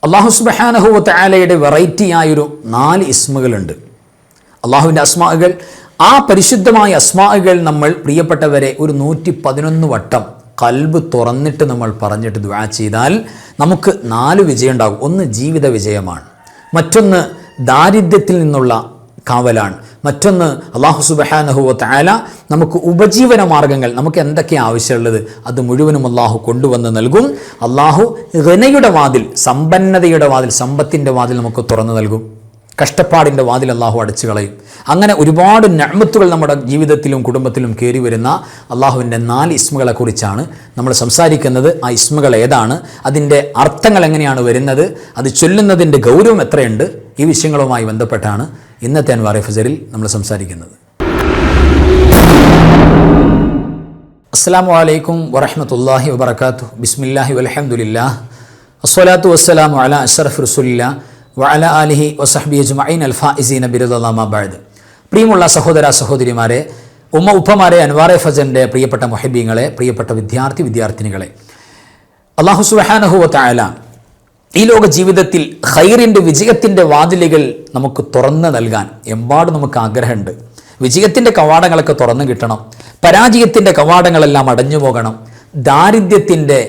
അല്ലാഹു സുബ്ഹാനഹു വ തആലയുടെ വെറൈറ്റിയായൊരു 4 ഇസ്മുകളുണ്ട്. അള്ളാഹുവിൻ്റെ അസ്മാകൾ, ആ പരിശുദ്ധമായ അസ്മാകൾ നമ്മൾ പ്രിയപ്പെട്ടവരെ ഒരു 111 വട്ടം ഖൽബ് തുറന്നിട്ട് നമ്മൾ പറഞ്ഞിട്ട് ദുആ ചെയ്താൽ നമുക്ക് 4 വിജയം ഉണ്ടാകും. ഒന്ന് ജീവിത വിജയമാണ്, മറ്റൊന്ന് ദാരിദ്ര്യത്തിൽ നിന്നുള്ള കാവലാണ്, മറ്റൊന്ന് അല്ലാഹു സുബ്ഹാനഹു വ തആല നമുക്ക് ഉപജീവന മാർഗ്ഗങ്ങൾ, നമുക്ക് എന്തൊക്കെ ആവശ്യമുള്ളത് അത് മുഴുവനും അല്ലാഹു കൊണ്ടുവന്ന് നൽകും. അല്ലാഹു ഗനയുടെ വാതിൽ, സമ്പന്നതയുടെ വാതിൽ, സമ്പത്തിൻ്റെ വാതിൽ നമുക്ക് തുറന്നു നൽകും. കഷ്ടപ്പാടിൻ്റെ വാതിൽ അല്ലാഹു അടച്ചു കളയും. അങ്ങനെ ഒരുപാട് നിഅമത്തുകൾ നമ്മുടെ ജീവിതത്തിലും കുടുംബത്തിലും കയറി വരുന്ന അല്ലാഹുവിൻ്റെ 4 ഇസ്മുകളെ കുറിച്ചാണ് നമ്മൾ സംസാരിക്കുന്നത്. ആ ഇസ്മുകൾ ഏതാണ്, അതിൻ്റെ അർത്ഥങ്ങൾ എങ്ങനെയാണ് വരുന്നത്, അത് ചൊല്ലുന്നതിൻ്റെ ഗൗരവം എത്രയുണ്ട്, ഈ വിഷയങ്ങളുമായി ബന്ധപ്പെട്ടാണ് ഇന്നത്തെ അൻവാർ ഫജറിൽ നമ്മൾ സംസാരിക്കുന്നത്. അസ്സലാമു അലൈക്കും വറഹ്മത്തുള്ളാഹി വബറകാതുഹു. ബിസ്മില്ലാഹി വൽഹംദുലില്ലാഹ് വസ്സലാത്തു വസ്സലാമു അലാ അഷ്റഫി റസൂലില്ലാഹ് വഅല ആലിഹി വസഹ്ബിഹി അജ്മഈൻ അൽ ഫായിസീന ബിറിദല്ലാഹി മാ ബഅദ്. പ്രിയമുള്ള സഹോദര സഹോദരിമാരെ, ഉപ്പമാരെ, അൻവാർ ഫജറിൻ്റെ പ്രിയപ്പെട്ട മുഹബ്ബീങ്ങളെ, പ്രിയപ്പെട്ട വിദ്യാർത്ഥിനികളെ, അല്ലാഹു സുബ്ഹാനഹു വ തആല ഈ ലോക ജീവിതത്തിൽ ഖൈറിൻ്റെ വിജയത്തിൻ്റെ വാതിലുകൾ നമുക്ക് തുറന്ന് നൽകാൻ എമ്പാടും നമുക്ക് ആഗ്രഹമുണ്ട്. വിജയത്തിൻ്റെ കവാടങ്ങളൊക്കെ തുറന്നു കിട്ടണം, പരാജയത്തിൻ്റെ കവാടങ്ങളെല്ലാം അടഞ്ഞു പോകണം, ദാരിദ്ര്യത്തിൻ്റെ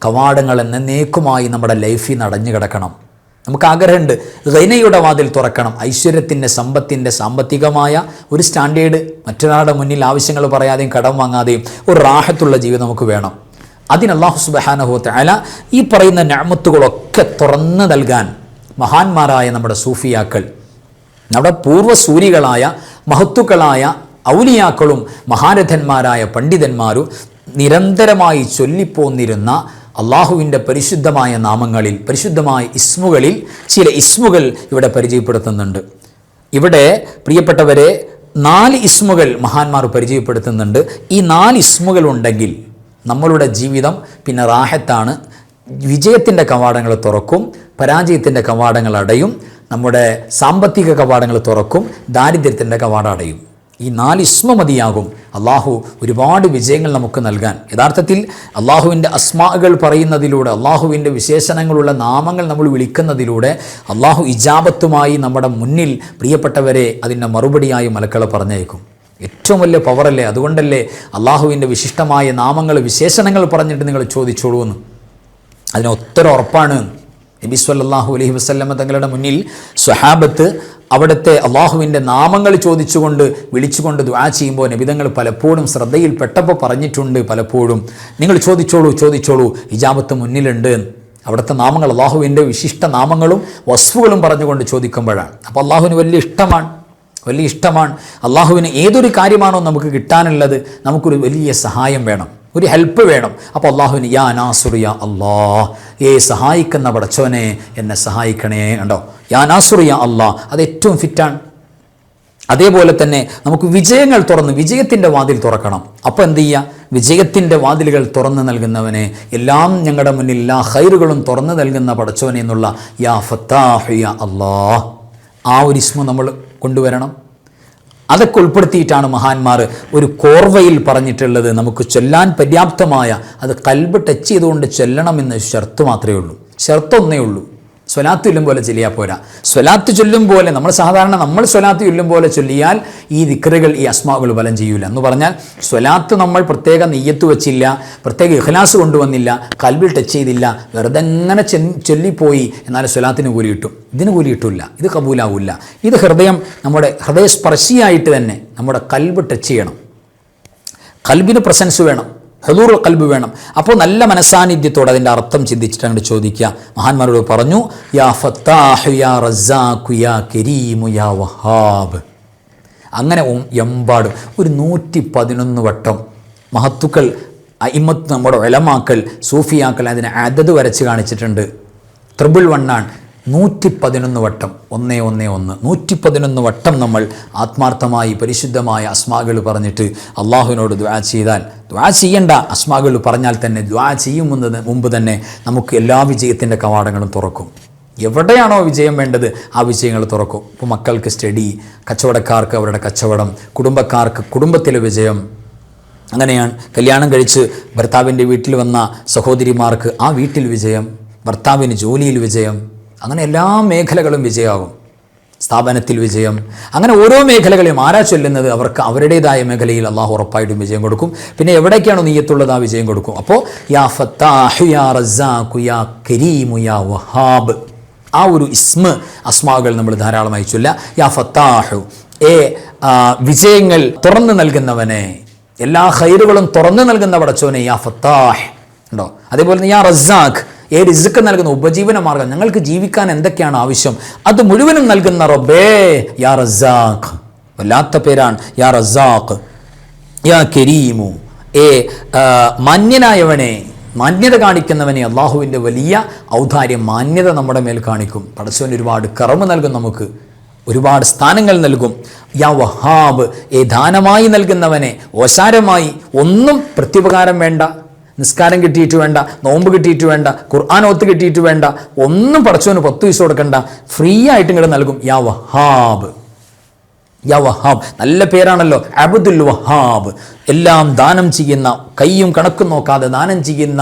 കവാടങ്ങൾ എന്നേക്കുമായി നമ്മുടെ ലൈഫിൽ നിന്ന് അടഞ്ഞു കിടക്കണം. നമുക്ക് ആഗ്രഹമുണ്ട് ഗൈനയുടെ വാതിൽ തുറക്കണം, ഐശ്വര്യത്തിൻ്റെ, സമ്പത്തിൻ്റെ, സാമ്പത്തികമായ ഒരു സ്റ്റാൻഡേർഡ്, മറ്റൊരാളുടെ മുന്നിൽ ആവശ്യങ്ങൾ പറയാതെയും കടം വാങ്ങാതെയും ഒരു റാഹത്തുള്ള ജീവിതം നമുക്ക് വേണം. അതിന് അല്ലാഹു സുബ്ഹാനഹു വ തആല ഈ പറയുന്ന നിഅമത്തുകളൊക്കെ തുറന്നു നൽകാൻ മഹാന്മാരായ നമ്മുടെ സൂഫിയാക്കൾ, നമ്മുടെ പൂർവ്വസൂരികളായ മഹത്തുക്കളായ ഔലിയാക്കളും മഹാരഥന്മാരായ പണ്ഡിതന്മാരും നിരന്തരമായി ചൊല്ലിപ്പോന്നിരുന്ന അള്ളാഹുവിൻ്റെ പരിശുദ്ധമായ നാമങ്ങളിൽ, പരിശുദ്ധമായ ഇസ്മുകളിൽ ചില ഇസ്മുകൾ ഇവിടെ പരിചയപ്പെടുത്തുന്നുണ്ട്. ഇവിടെ പ്രിയപ്പെട്ടവരെ 4 ഇസ്മുകൾ മഹാന്മാർ പരിചയപ്പെടുത്തുന്നുണ്ട്. ഈ 4 ഇസ്മുകൾ ഉണ്ടെങ്കിൽ നമ്മളുടെ ജീവിതം പിന്നെ റാഹത്താണ്. വിജയത്തിൻ്റെ കവാടങ്ങൾ തുറക്കും, പരാജയത്തിൻ്റെ കവാടങ്ങൾ അടയും, നമ്മുടെ സാമ്പത്തിക കവാടങ്ങൾ തുറക്കും, ദാരിദ്ര്യത്തിൻ്റെ കവാടം അടയും. ഈ 4 ഇസ്മ മതിയാകും അള്ളാഹു ഒരുപാട് വിജയങ്ങൾ നമുക്ക് നൽകാൻ. യഥാർത്ഥത്തിൽ അള്ളാഹുവിൻ്റെ അസ്മാകൾ പറയുന്നതിലൂടെ, അള്ളാഹുവിൻ്റെ വിശേഷണങ്ങളുള്ള നാമങ്ങൾ നമ്മൾ വിളിക്കുന്നതിലൂടെ അള്ളാഹു ഇജാബത്തുമായി നമ്മുടെ മുന്നിൽ പ്രിയപ്പെട്ടവരെ അതിൻ്റെ മറുപടിയായി മലക്കളെ പറഞ്ഞേക്കും. ഏറ്റവും വലിയ പവറല്ലേ. അതുകൊണ്ടല്ലേ അള്ളാഹുവിൻ്റെ വിശിഷ്ടമായ നാമങ്ങൾ, വിശേഷണങ്ങൾ പറഞ്ഞിട്ട് നിങ്ങൾ ചോദിച്ചോളൂ എന്ന്. അതിന് ഒത്തിരി ഉറപ്പാണ്. നബി സല്ലല്ലാഹു അലൈഹി വസല്ലമ തങ്ങളുടെ മുന്നിൽ സ്വഹാബത്ത് അവിടുത്തെ അള്ളാഹുവിൻ്റെ നാമങ്ങൾ ചോദിച്ചുകൊണ്ട് വിളിച്ചുകൊണ്ട് ദുആ ചെയ്യുമ്പോൾ നബിതങ്ങൾ പലപ്പോഴും ശ്രദ്ധയിൽപ്പെട്ടപ്പോൾ പറഞ്ഞിട്ടുണ്ട്, പലപ്പോഴും നിങ്ങൾ ചോദിച്ചോളൂ, ഇജാബത്ത് മുന്നിലുണ്ട്. അവിടുത്തെ നാമങ്ങൾ, അള്ളാഹുവിൻ്റെ വിശിഷ്ട നാമങ്ങളും വസ്ഫുകളും പറഞ്ഞുകൊണ്ട് ചോദിക്കുമ്പോഴാണ്. അപ്പോൾ അള്ളാഹുവിന് വലിയ ഇഷ്ടമാണ്. അള്ളാഹുവിന് ഏതൊരു കാര്യമാണോ നമുക്ക് കിട്ടാനുള്ളത്, നമുക്കൊരു വലിയ സഹായം വേണം, ഒരു ഹെൽപ്പ് വേണം. അപ്പോൾ അള്ളാഹുവിന് യാ നാസുർ യാ അല്ലാഹ്, സഹായിക്കുന്ന പടച്ചോനെ എന്നെ സഹായിക്കണേ. കണ്ടോ, യാ നാസുർ യാ അല്ലാഹ്, അത് ഏറ്റവും ഫിറ്റാണ്. അതേപോലെ തന്നെ നമുക്ക് വിജയങ്ങൾ തുറന്ന്, വിജയത്തിൻ്റെ വാതിൽ തുറക്കണം. അപ്പോൾ എന്ത് ചെയ്യുക? വിജയത്തിൻ്റെ വാതിലുകൾ തുറന്നു നൽകുന്നവനെ, എല്ലാം ഞങ്ങളുടെ മുന്നിൽ എല്ലാ ഖൈറുകളും തുറന്നു നൽകുന്ന പടച്ചോനെ എന്നുള്ള യാ ഫത്താഹ് യാ അല്ലാഹ്, ആ ഒരു ഇസ്മു നമ്മൾ കൊണ്ടുവരണം. അതൊക്കെ ഉൾപ്പെടുത്തിയിട്ടാണ് മഹാന്മാർ ഒരു കോർവയിൽ പറഞ്ഞിട്ടുള്ളത്. നമുക്ക് ചൊല്ലാൻ പര്യാപ്തമായ, അത് ഖൽബ് ടച്ച് ചെയ്തുകൊണ്ട് ചൊല്ലണമെന്ന് ഷർത്ത് മാത്രമേ ഉള്ളൂ. ഷർത്തൊന്നേ ഉള്ളൂ. സ്വലാത്ത് ചൊല്ലും പോലെ ചൊല്ലിയാൽ പോരാ. സ്വലാത്ത് ചൊല്ലും പോലെ നമ്മൾ സ്വലാത്ത് ചൊല്ലും പോലെ ചൊല്ലിയാൽ ഈ ദിക്റുകൾ, ഈ അസ്മാകൾ ഫലം ചെയ്യൂല എന്ന് പറഞ്ഞാൽ, സ്വലാത്ത് നമ്മൾ പ്രത്യേക നിയ്യത്ത് വെച്ചില്ല, പ്രത്യേക ഇഖ്ലാസ് കൊണ്ടുവന്നില്ല, ഖൽബിൽ ടച്ച് ചെയ്തില്ല, വെറുതെ എങ്ങനെ ചൊല്ലിപ്പോയി, എന്നാൽ സ്വലാത്തിന് കൂലി കിട്ടും. ഇതിന് കൂലി കിട്ടില്ല, ഇത് കബൂലാവില്ല. ഇത് നമ്മുടെ ഹൃദയസ്പർശിയായിട്ട് തന്നെ നമ്മുടെ ഖൽബ് ടച്ച് ചെയ്യണം. ഖൽബിന് പ്രസൻസ് വേണം, ഹുദൂറുൽ ഖൽബ് വേണം. അപ്പോൾ നല്ല മനസാന്നിധ്യത്തോടെ അതിൻ്റെ അർത്ഥം ചിന്തിച്ചിട്ട് അങ്ങോട്ട് ചോദിക്കുക. മഹാന്മാരോട് പറഞ്ഞു, യാ ഫത്താഹ് യാ റസാഖ് യാ കരീമു യാ വഹാബ്. അങ്ങനെ എമ്പാടും ഒരു 111 വട്ടം മഹത്തുക്കൾ, അയിമത്ത്, നമ്മുടെ ഉലമാക്കൾ, സൂഫിയാക്കൾ അതിനെ അദദ് വരച്ച് കാണിച്ചിട്ടുണ്ട്. 111 111 വട്ടം, 111 111 വട്ടം നമ്മൾ ആത്മാർത്ഥമായി പരിശുദ്ധമായ അസ്മാകൾ പറഞ്ഞിട്ട് അള്ളാഹുവിനോട് ദുആ ചെയ്താൽ, ദുആ ചെയ്യേണ്ട, അസ്മാകൾ പറഞ്ഞാൽ തന്നെ ദുആ മുമ്പ് തന്നെ നമുക്ക് എല്ലാ വിജയത്തിൻ്റെ കവാടങ്ങളും തുറക്കും. എവിടെയാണോ വിജയം വേണ്ടത് ആ വിജയങ്ങൾ തുറക്കും. ഇപ്പോൾ മക്കൾക്ക് സ്റ്റഡി, കച്ചവടക്കാർക്ക് അവരുടെ കച്ചവടം, കുടുംബക്കാർക്ക് കുടുംബത്തിലെ വിജയം. അങ്ങനെയാണ് കല്യാണം കഴിച്ച് ഭർത്താവിൻ്റെ വീട്ടിൽ വന്ന സഹോദരിമാർക്ക് ആ വീട്ടിൽ വിജയം, ഭർത്താവിന് ജോലിയിൽ വിജയം. അങ്ങനെ എല്ലാ മേഖലകളും വിജയമാകും. സ്ഥാപനത്തിൽ വിജയം, അങ്ങനെ ഓരോ മേഖലകളെയും ആരാ ചൊല്ലുന്നത് അവർക്ക് അവരുടേതായ മേഖലയിൽ അള്ളാഹു ഉറപ്പായിട്ടും വിജയം കൊടുക്കും. പിന്നെ എവിടേക്കാണോ നിയ്യത്തുള്ളത് ആ വിജയം കൊടുക്കും. അപ്പോൾ യാ ഫത്താഹു യാ റസാഖു യാ കരീമു യാ വഹാബ്, ആ ഒരു അസ്മാകൾ നമ്മൾ ധാരാളമായി ചൊല്ല. യാ ഫത്താഹു, വിജയങ്ങൾ തുറന്നു നൽകുന്നവനെ, എല്ലാ ഖൈറുകളും തുറന്നു നൽകുന്ന പടച്ചോനെ യാ ഫത്താഹ് ഉണ്ടോ. അതേപോലെ തന്നെ യാ റസാഖ്, റിസ്ക് നൽകുന്ന ഉപജീവന മാർഗം, ഞങ്ങൾക്ക് ജീവിക്കാൻ എന്തൊക്കെയാണ് ആവശ്യം അത് മുഴുവനും നൽകുന്ന റബ്ബേ യാ റസാഖ്, വല്ലാത്ത പേരാണ് യാ റസാഖ്. യാ കരീമു, മാന്യനായവനെ, മാന്യത കാണിക്കുന്നവനെ, അള്ളാഹുവിൻ്റെ വലിയ ഔദാര്യം മാന്യത നമ്മുടെ മേൽ കാണിക്കും. പടച്ചവൻ ഒരുപാട് കറമ് നൽകും, നമുക്ക് ഒരുപാട് സ്ഥാനങ്ങൾ നൽകും. യാ വഹാബ്, ദാനമായി നൽകുന്നവനെ, ഓശാരമായി ഒന്നും പ്രത്യുപകാരം വേണ്ട, നിസ്കാരം കിട്ടിയിട്ട് വേണ്ട, നോമ്പ് കിട്ടിയിട്ട് വേണ്ട, ഖുർആൻ ഓത്ത് കിട്ടിയിട്ട് വേണ്ട, ഒന്നും പടച്ചവന് 10 പൈസ കൊടുക്കണ്ട, ഫ്രീ ആയിട്ട് ഇങ്ങോട്ട് നൽകും. യാ വഹാബ്, യാ വഹാബ്, നല്ല പേരാണല്ലോ അബ്ദുൽ വഹാബ്. എല്ലാം ദാനം ചെയ്യുന്ന, കയ്യും കണക്കും നോക്കാതെ ദാനം ചെയ്യുന്ന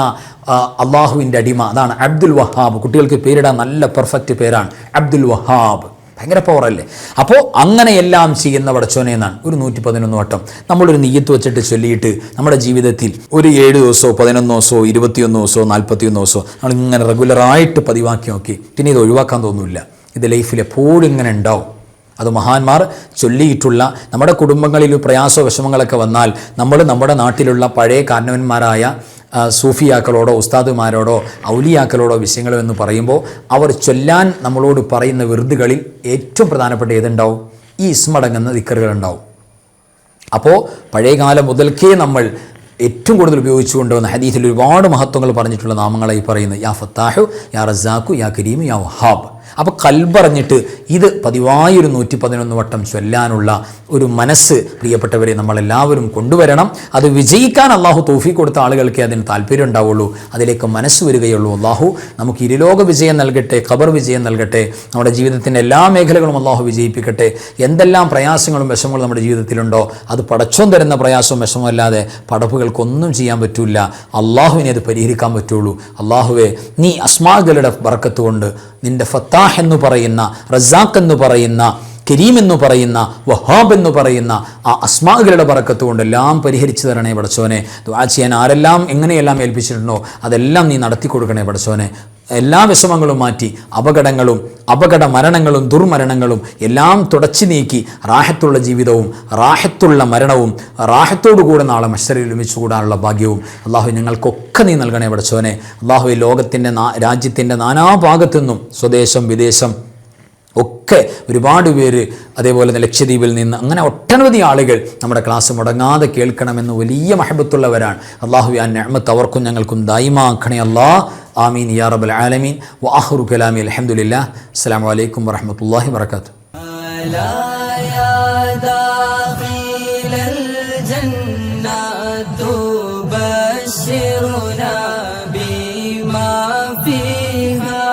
അള്ളാഹുവിൻ്റെ അടിമ, അതാണ് അബ്ദുൽ വഹാബ്. കുട്ടികൾക്ക് പേരിടാൻ നല്ല പെർഫെക്റ്റ് പേരാണ് അബ്ദുൽ വഹാബ്, ഭയങ്കര പവറല്ലേ. അപ്പോൾ അങ്ങനെയെല്ലാം ചെയ്യുന്ന പടച്ചോനെ എന്നാണ്. ഒരു 111 വട്ടം നമ്മളൊരു നിയ്യത്ത് വെച്ചിട്ട് ചൊല്ലിയിട്ട് നമ്മുടെ ജീവിതത്തിൽ ഒരു 7 ദിവസമോ 11 ദിവസമോ 21 ദിവസമോ 41 ദിവസമോ നമ്മളിങ്ങനെ റെഗുലറായിട്ട് പതിവാക്കി നോക്കി, പിന്നെ ഇത് ഒഴിവാക്കാൻ തോന്നില്ല. ഇത് ലൈഫിൽ എപ്പോഴും ഇങ്ങനെ ഉണ്ടാവും. അത് മഹാന്മാർ ചൊല്ലിയിട്ടുള്ള, നമ്മുടെ കുടുംബങ്ങളിൽ പ്രയാസോ വിഷമങ്ങളൊക്കെ വന്നാൽ നമ്മൾ നമ്മുടെ നാട്ടിലുള്ള പഴയ കാരണവന്മാരായ സൂഫിയാക്കളോടോ ഉസ്താദുമാരോടോ ഔലിയാക്കളോടോ വിഷയങ്ങളോ എന്ന് പറയുമ്പോൾ അവർ ചൊല്ലാൻ നമ്മളോട് പറയുന്ന വിറുതുകളിൽ ഏറ്റവും പ്രധാനപ്പെട്ട ഏതുണ്ടാവും? ഈ ഇസ്മടങ്ങുന്ന ദിക്കറുകൾ ഉണ്ടാവും. അപ്പോൾ പഴയകാലം മുതൽക്കേ നമ്മൾ ഏറ്റവും കൂടുതൽ ഉപയോഗിച്ചു കൊണ്ടുവന്ന ഹദീസിൽ ഒരുപാട് മഹത്വങ്ങൾ പറഞ്ഞിട്ടുള്ള നാമങ്ങളായി പറയുന്നത് യാ ഫത്താഹു യാ റസാഖു യാ കരീമു യാ വഹാബ്. അപ്പോൾ കൽബറിഞ്ഞിട്ട് ഇത് പതിവായി ഒരു 111 വട്ടം ചൊല്ലാനുള്ള ഒരു മനസ്സ് പ്രിയപ്പെട്ടവരെ നമ്മളെല്ലാവരും കൊണ്ടുവരണം. അത് വിജയിക്കാൻ അള്ളാഹു തൗഫീഖ് കൊടുത്ത ആളുകൾക്ക് അതിന് താല്പര്യം ഉണ്ടാവുള്ളൂ, അതിലേക്ക് മനസ്സ് വരികയുള്ളൂ. അള്ളാഹു നമുക്ക് ഇരുലോക വിജയം നൽകട്ടെ, ഖബർ വിജയം നൽകട്ടെ, നമ്മുടെ ജീവിതത്തിൻ്റെ എല്ലാ മേഖലകളും അള്ളാഹു വിജയിപ്പിക്കട്ടെ. എന്തെല്ലാം പ്രയാസങ്ങളും വിഷമങ്ങളും നമ്മുടെ ജീവിതത്തിലുണ്ടോ അത് പടച്ചോൻ തരുന്ന പ്രയാസവും വിഷമവും അല്ലാതെ പടപ്പുകൾക്കൊന്നും ചെയ്യാൻ പറ്റില്ല. അള്ളാഹുവിനെ അത് പരിഹരിക്കാൻ പറ്റുള്ളൂ. അള്ളാഹുവെ, നീ അസ്മാകളുടെ ബർക്കത്ത് കൊണ്ട് നിൻ്റെ ഫത്താഹ് എന്ന് പറയുന്ന, റസാഖ് എന്ന് പറയുന്ന, കരീം എന്ന് പറയുന്ന, വഹാബ് എന്ന് പറയുന്ന ആ അസ്മാകളുടെ ബറക്കത്ത് കൊണ്ട് എല്ലാം പരിഹരിച്ചു തരണേ പടച്ചോനെ. ദുആ ചെയ്യാൻ ആരെല്ലാം എങ്ങനെയെല്ലാം ഏൽപ്പിച്ചിട്ടുണ്ടോ അതെല്ലാം നീ നടത്തി കൊടുക്കണേ പടച്ചോനെ. എല്ലാ വിഷമങ്ങളും മാറ്റി അപകടങ്ങളും അപകട മരണങ്ങളും ദുർമരണങ്ങളും എല്ലാം തുടച്ചു നീക്കി റാഹത്തുള്ള ജീവിതവും റാഹത്തുള്ള മരണവും റാഹത്തോടുകൂടെ നാളെ മഹ്ശറിൽ ഒരുമിച്ച് കൂടാനുള്ള ഭാഗ്യവും അള്ളാഹു ഞങ്ങൾക്കൊക്കെ നീ നൽകണേ പടച്ചോനെ. അള്ളാഹു ലോകത്തിൻ്റെ രാജ്യത്തിൻ്റെ നാനാഭാഗത്തു നിന്നും സ്വദേശം വിദേശം ഒക്കെ ഒരുപാട് പേര്, അതേപോലെ തന്നെ ലക്ഷദ്വീപിൽ നിന്ന് അങ്ങനെ ഒട്ടനവധി ആളുകൾ നമ്മുടെ ക്ലാസ് മുടങ്ങാതെ കേൾക്കണമെന്ന് വലിയ മഹബത്തുള്ളവരാണ്. അള്ളാഹു ആ നിഅമത്ത് അവർക്കും ഞങ്ങൾക്കും ദായിമാക്കണേ അല്ലാഹ്. ആമീൻ യാ റബ്ബൽ ആലമീൻ. വആഖിറു കലാമി അൽഹംദുലില്ലാഹ്. അസ്സലാമു അലൈക്കും വറഹ്മത്തുള്ളാഹി വബറകാതുഹു. تبشرنا بما فيها.